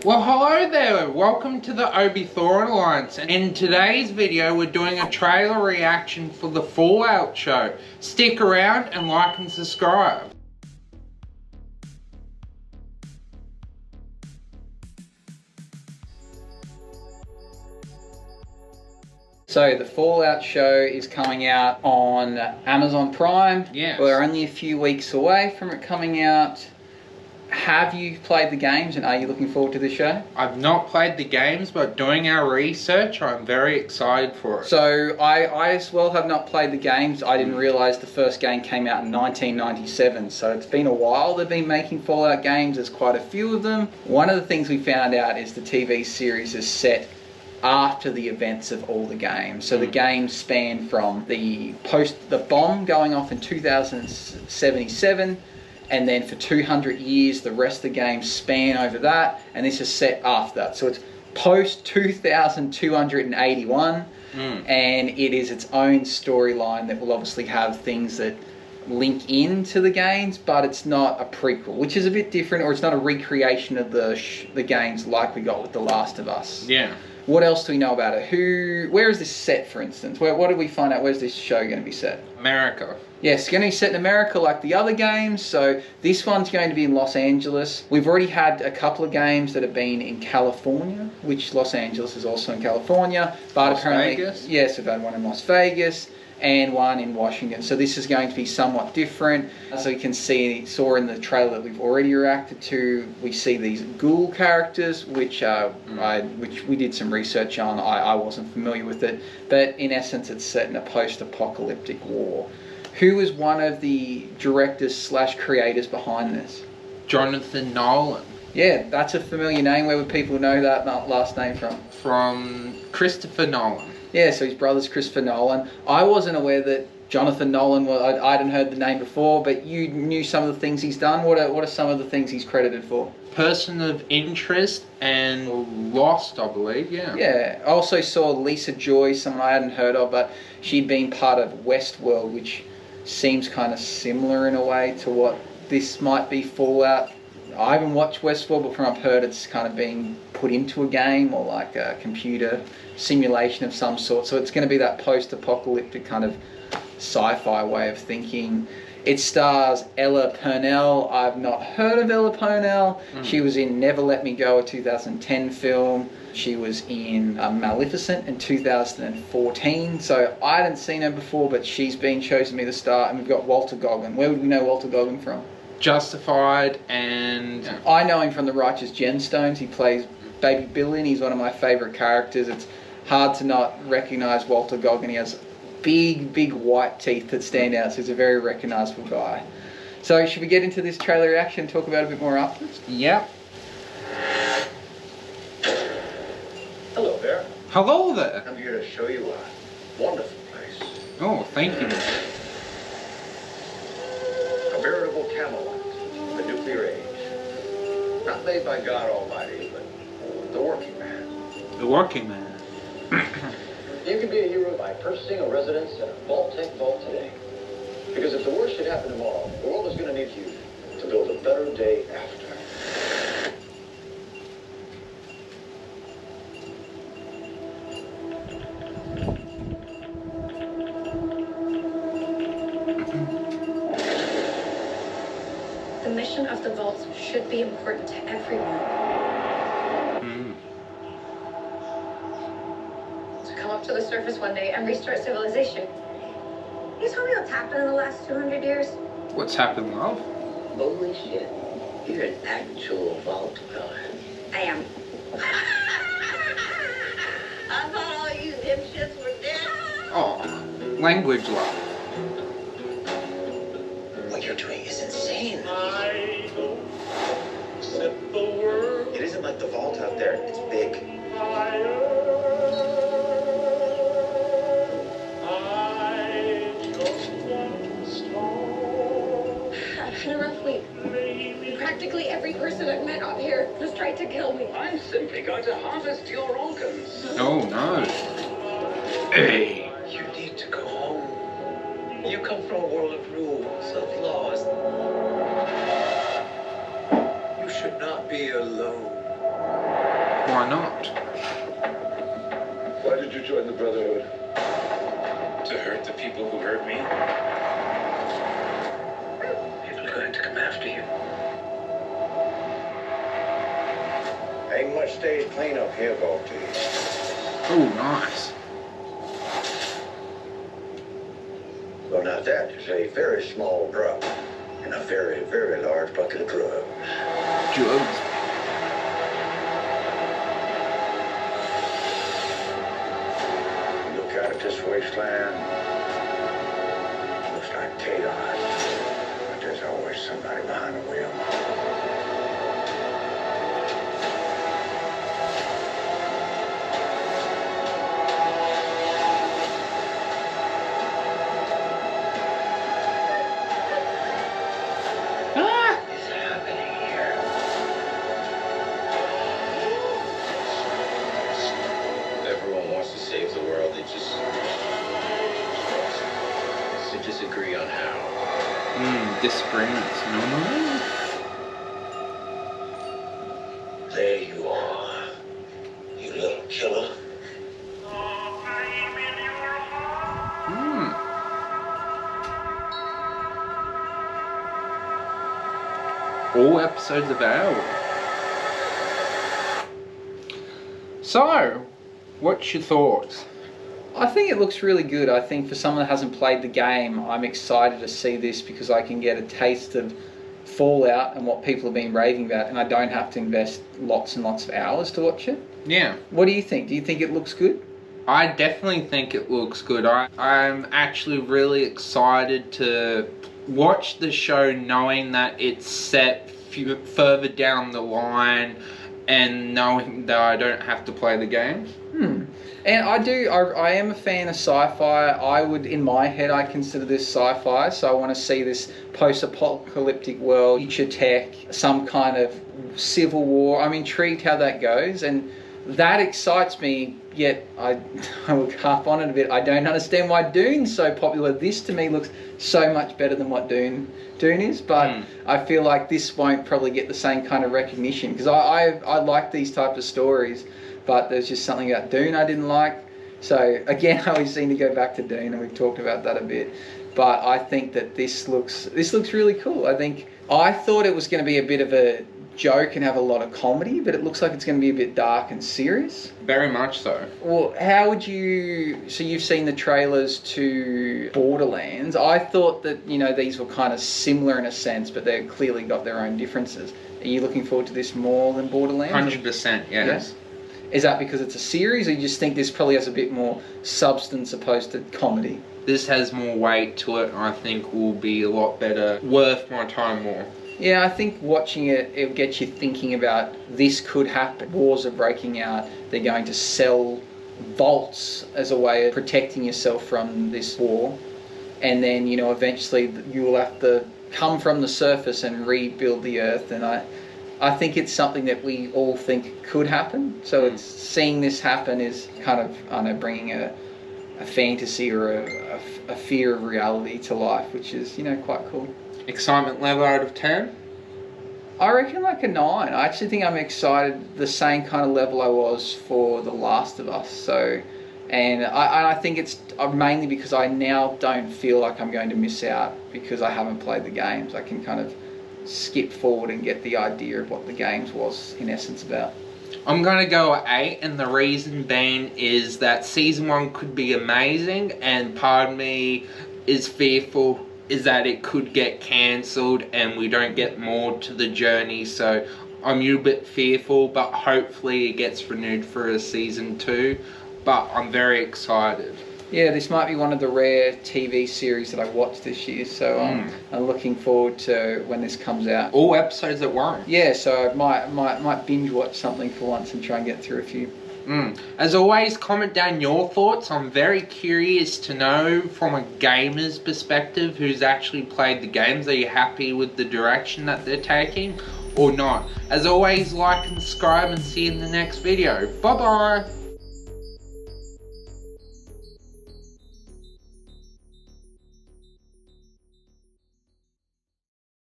Well, hello there, welcome to the Obi Thor Alliance, and in today's video we're doing a trailer reaction for the Fallout show. Stick around and like and subscribe. So the Fallout show is coming out on Amazon Prime. Yes. We're only a few weeks away from it coming out. Have you played the games and are you looking forward to the show? I've not played the games, but doing our research, I'm very excited for it. So I as well have not played the games. I didn't realise the first game came out in 1997, so it's been a while they've been making Fallout games. There's quite a few of them. One of the things we found out is the TV series is set after the events of all the games. So the games span from the bomb going off in 2077, and then for 200 years the rest of the games span over that, and this is set after that. So it's post 2281, and it is its own storyline that will obviously have things that link into the games, but it's not a prequel, which is a bit different, or it's not a recreation of the games like we got with The Last of Us. Yeah. What else do we know about it? Where is this set, for instance? What did we find out? Where's this show going to be set? America. Yes, it's going to be set in America like the other games. So this one's going to be in Los Angeles. We've already had a couple of games that have been in California, which Los Angeles is also in California. But Las Vegas? Yes, we've had one in Las Vegas and one in Washington. So this is going to be somewhat different. So you can saw in the trailer that we've already reacted to, we see these ghoul characters, which we did some research on. I wasn't familiar with it, but in essence it's set in a post-apocalyptic war. Who is one of the directors / creators behind this? Jonathan Nolan. Yeah, that's a familiar name. Where would people know that last name from? From Christopher Nolan. Yeah, so his brother's Christopher Nolan. I wasn't aware that Jonathan Nolan was. I hadn't heard the name before, but you knew some of the things he's done. What are some of the things he's credited for? Person of Interest and Lost, I believe. Yeah. Yeah. I also saw Lisa Joy, someone I hadn't heard of, but she'd been part of Westworld, which seems kind of similar in a way to what this might be, Fallout. I haven't watched Westworld, but from what I've heard, it's kind of being put into a game or like a computer simulation of some sort. So it's going to be that post-apocalyptic kind of sci-fi way of thinking. It stars Ella Purnell. I've not heard of Ella Purnell. She was in Never Let Me Go, a 2010 film. She was in Maleficent in 2014. So I hadn't seen her before, but she's been chosen to be the star. And we've got Walter Goggin. Where would we know Walter Goggin from? Justified, and I know him from The Righteous Gemstones. He plays Baby Billy, and he's one of my favourite characters. It's hard to not recognise Walter Goggin. He has big white teeth that stand out, so he's a very recognisable guy. So should we get into this trailer reaction and talk about it a bit more afterwards? Yep. Hello there. Hello there. I'm here to show you a wonderful place. Oh, thank you. A veritable Camelot in the nuclear age. Not made by God Almighty, but the working man. The working man. You can be a hero by purchasing a residence in a Vault-Tec vault today. Because if the worst should happen tomorrow, the world is going to need you to build a better day after. The mission of the vaults should be important to everyone. To come up to the surface one day and restart civilization. You tell me what's happened in the last 200 years? What's happened, love? Holy shit. You're an actual vault dweller. I am. I thought all you dipshits were dead. Oh, language, love. What you're doing is insane. I don't set the world. It isn't like the vault out there. It's big. I've had a rough week. Practically every person I've met out here has tried to kill me. I'm simply going to harvest your organs. Oh, no. Hey. You need to go home. You come from a world of rules, of laws. You should not be alone. Why not? Why did you join the Brotherhood? To hurt the people who hurt me? People are going to come after you. Ain't much stays clean up here, Volty. Oh, nice. Well, now that is a very small drop in a very, very large bucket of drugs. Drugs. Look out at this wasteland. Looks like chaos. But there's always somebody behind the wheel. What's happening here? Everyone wants to save the world. They just disagree on how. Disagreements. No. There you are, you little killer. All episodes available. So, what's your thoughts? I think it looks really good. I think for someone that hasn't played the game, I'm excited to see this because I can get a taste of Fallout and what people have been raving about, and I don't have to invest lots and lots of hours to watch it. Yeah. What do you think? Do you think it looks good? I definitely think it looks good. I'm actually really excited to watch the show knowing that it's set further down the line and knowing that I don't have to play the games. And I am a fan of sci-fi. I would, in my head, I consider this sci-fi, so I want to see this post-apocalyptic world, future tech, some kind of civil war. I'm intrigued how that goes, and that excites me, yet I will harp on it a bit. I don't understand why Dune's so popular. This, to me, looks so much better than what Dune is, but I feel like this won't probably get the same kind of recognition, because I like these types of stories, but there's just something about Dune I didn't like. So again, I always seem to go back to Dune, and we've talked about that a bit. But I think that this looks really cool. I thought it was going to be a bit of a joke and have a lot of comedy, but it looks like it's going to be a bit dark and serious. Very much so. Well, how would you... So you've seen the trailers to Borderlands. I thought that, these were kind of similar in a sense, but they've clearly got their own differences. Are you looking forward to this more than Borderlands? 100%, yes. Is that because it's a series, or you just think this probably has a bit more substance opposed to comedy? This has more weight to it, and I think will be a lot better, worth my time more. Yeah, I think watching it'll get you thinking about this could happen. Wars are breaking out. They're going to sell vaults as a way of protecting yourself from this war. And then, eventually you will have to come from the surface and rebuild the earth. And I think it's something that we all think could happen. So it's seeing this happen is kind of, bringing a fantasy or a fear of reality to life, which is, quite cool. Excitement level out of 10? I reckon like a 9. I actually think I'm excited the same kind of level I was for The Last of Us. So, and I think it's mainly because I now don't feel like I'm going to miss out because I haven't played the games. I can kind of skip forward and get the idea of what the games was in essence about. I'm going to go at 8, and the reason being is that Season 1 could be amazing, and part of me is fearful is that it could get cancelled and we don't get more to the journey, so I'm a little bit fearful, but hopefully it gets renewed for a Season 2, but I'm very excited. Yeah, this might be one of the rare TV series that I watched this year, so I'm looking forward to when this comes out. All episodes at once. Yeah, so I might binge watch something for once and try and get through a few. As always, comment down your thoughts. I'm very curious to know from a gamer's perspective who's actually played the games. Are you happy with the direction that they're taking or not? As always, like and subscribe, and see you in the next video. Bye bye.